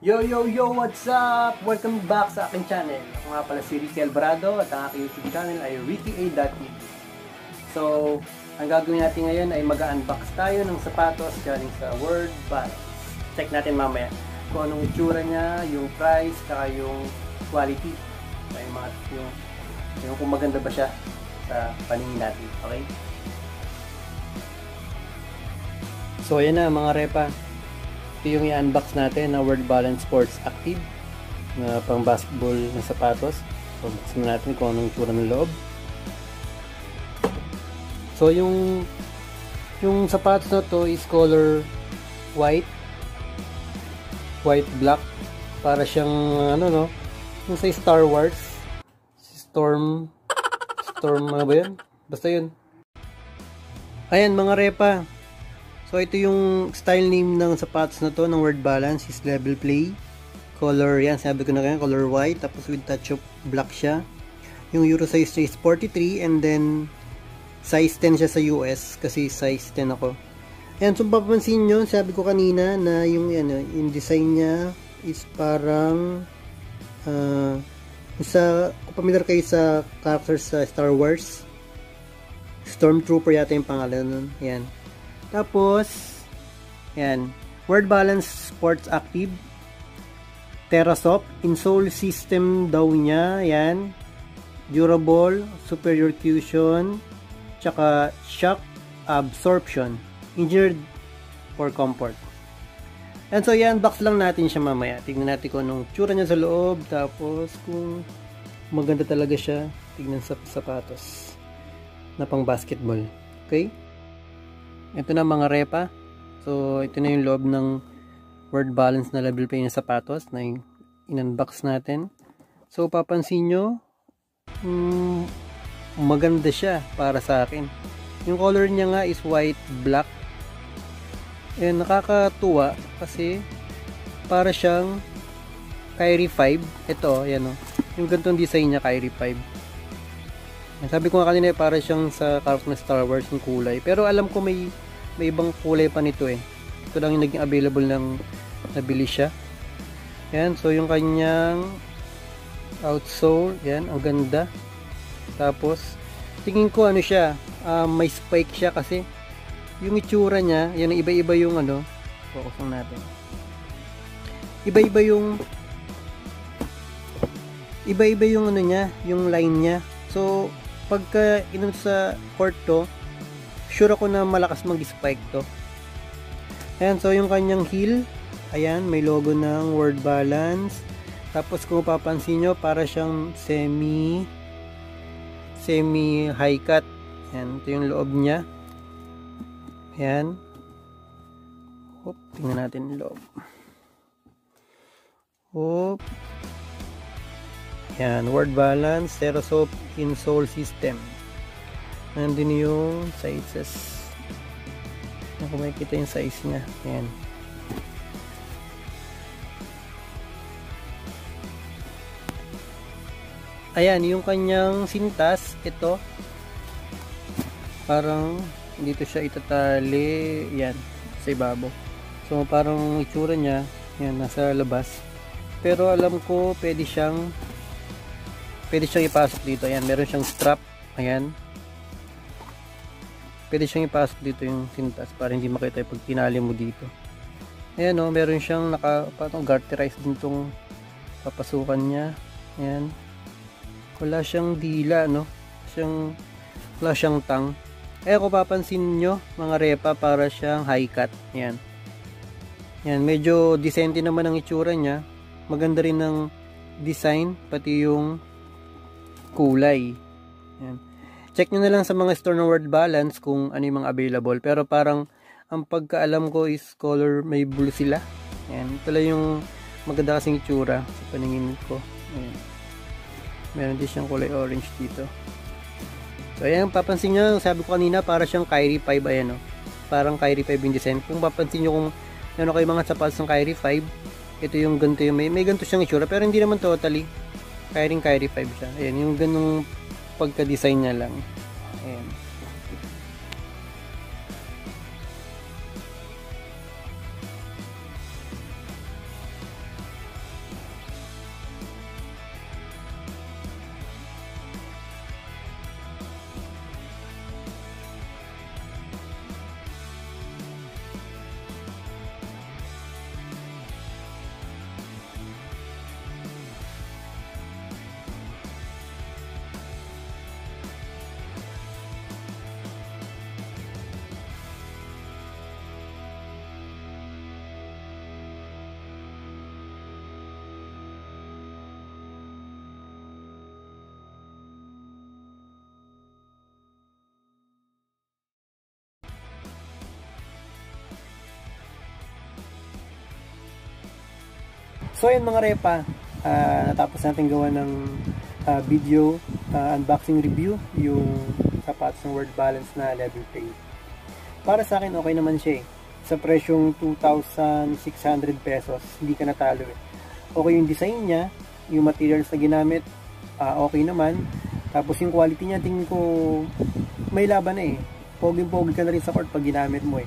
Yo, yo, yo! What's up? Welcome back sa aking channel. Ako nga pala si Ricky Alvarado at ang aking YouTube channel ay RickyA.tv. So, ang gagawin natin ngayon ay mag-unbox tayo ng sapatos galing sa World Balance. Check natin mamaya kung anong itsura niya, yung price, saka yung quality. Yung kung maganda ba siya sa paningin natin. Okay? So, ayan na mga repa. Ito yung i-unbox natin na World Balance Sports Active na pang basketball na sapatos. So, buksan natin kung anong itsura ng loob. So, yung sapatos na to is color white black, para siyang yung sa Star Wars, Storm ano ba yun? Basta yun. Ayan mga repa. So, ito yung style name ng sapatos na to ng World Balance is Level Play. Color, yan, sabi ko na kayo, color white. Tapos with touch of black siya. Yung Euro size is 43 and then size 10 siya sa US kasi size 10 ako. Ayan, so papansin nyo, sabi ko kanina na yung design niya is parang kung familiar kayo sa characters sa Star Wars, Stormtrooper yata yung pangalan nun. Ayan. Tapos, yan, World Balance Sports Active, TerraSoft, insole system daw niya, yan, durable, superior cushioning, tsaka shock absorption, engineered for comfort. And so, yan, box lang natin siya mamaya. Tignan natin kung anong tsura niya sa loob, tapos kung maganda talaga siya, tignan sa sapatos na pang basketball. Okay? Ito na mga repa. So, ito na yung loob ng World Balance na Level Play na sapatos na in-unbox natin. So, papansin nyo, maganda siya para sa akin. Yung color niya nga is white black. And nakakatuwa kasi para siyang Kyrie 5. Ito, ayan o. Yung ganitong design niya, Kyrie 5. Sabi ko nga kanina, para siyang sa character ng Star Wars yung kulay. Pero alam ko may ibang kulay pa nito eh. Ito lang yung naging available ng nabili siya. Yan, so yung kanyang outsole, yan, ang ganda. Tapos, tingin ko ano siya, may spike siya kasi yung itsura niya, yan, iba-iba yung focus lang natin. Iba-iba yung niya, yung line niya. So, pagka sa court to, sure ako na malakas mag-spike to. Ayan, so yung kanyang heel, ayan, may logo ng World Balance. Tapos kung papansin nyo, para siyang semi high cut. Ayan, ito yung loob niya. Ayan. Hop, tingnan natin yung loob. Hop. Ayan, World Balance TerraSoft insole system. Nandun yung sizes. Kung makikita yung size niya. Ayan. Ayan, yung kanyang sintas, ito. Parang dito siya itatali. Ayan, sa ibabaw. So, parang itsura niya, ayan, nasa labas. Pero alam ko, pwede siyang ipasok dito. Ayan, meron siyang strap. Ayan. Pwede siyang ipasok dito yung sintas para hindi makita pag tinali mo dito. Ayan o, meron siyang garterized din itong papasukan niya. Ayan. Wala siyang dila, no? Wala siyang tang. Ayan, kung papansin nyo, mga repa, para siyang high cut. Ayan. Ayan, medyo decente naman ang itsura niya. Maganda rin ng design, pati yung kulay. Ayan. Check nyo na lang sa mga store ng World Balance kung ano yung mga available. Pero parang ang pagkaalam ko is color may blue sila. Ayan. Ito lang yung maganda kasing itsura sa paningin ko. Ayan. Meron din siyang kulay orange dito. So ayan, papansin nyo, sabi ko kanina, para siyang Kyrie 5. Ayan o. Parang Kyrie 5 yung design. Kung papansin nyo kung ano kayo mga sapatos ng Kyrie 5, ito yung ganito yung may ganito siyang itsura. Pero hindi naman totally. Kyrie 5 siya. Ayan, yung ganung pagka-design niya lang. Ayan. So yun mga repa, natapos natin gawa ng video unboxing review yung sapatos ng Word Balance na level play. Para sa akin okay naman siya eh. Sa presyong 2,600 pesos, hindi ka natalo eh. Okay yung design niya, yung materials na ginamit, okay naman. Tapos yung quality niya, tingin ko may laban na eh. Pogi-pogi ka na rin sa court pag ginamit mo eh.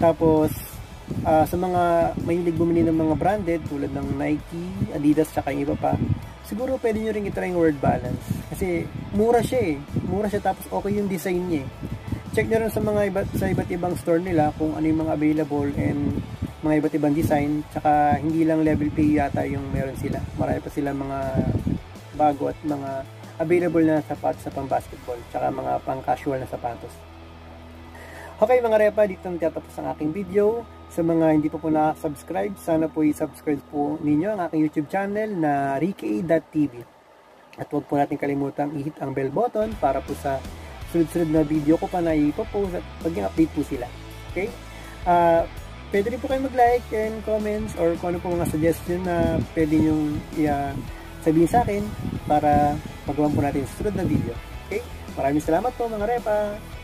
Tapos sa mga mahilig bumili ng mga branded tulad ng Nike, Adidas, tsaka yung iba pa, siguro pwede nyo rin itry yung Word Balance kasi mura siya eh. Mura siya tapos okay yung design niya eh. Check nyo rin sa iba't ibang store nila kung ano yung mga available and mga iba't ibang design, tsaka hindi lang level pay yata yung meron sila. Marami pa sila mga bago at mga available na sapatos sa pang basketball tsaka mga pang casual na sapatos. Okay mga repa, dito natatapos ang aking video. Sa mga hindi pa po nakasubscribe, sana po i-subscribe po ninyo ang aking YouTube channel na rika.tv. At huwag po natin kalimutang i-hit ang bell button para po sa sunod-sunod na video ko pa na ipopost at pag-update po sila. Okay? Pwede rin po kayo mag-like and comments or kung ano po mga suggestion na pwede nyong sabihin sa akin para magawa po natin sa sunod na video. Okay? Maraming salamat po mga repa!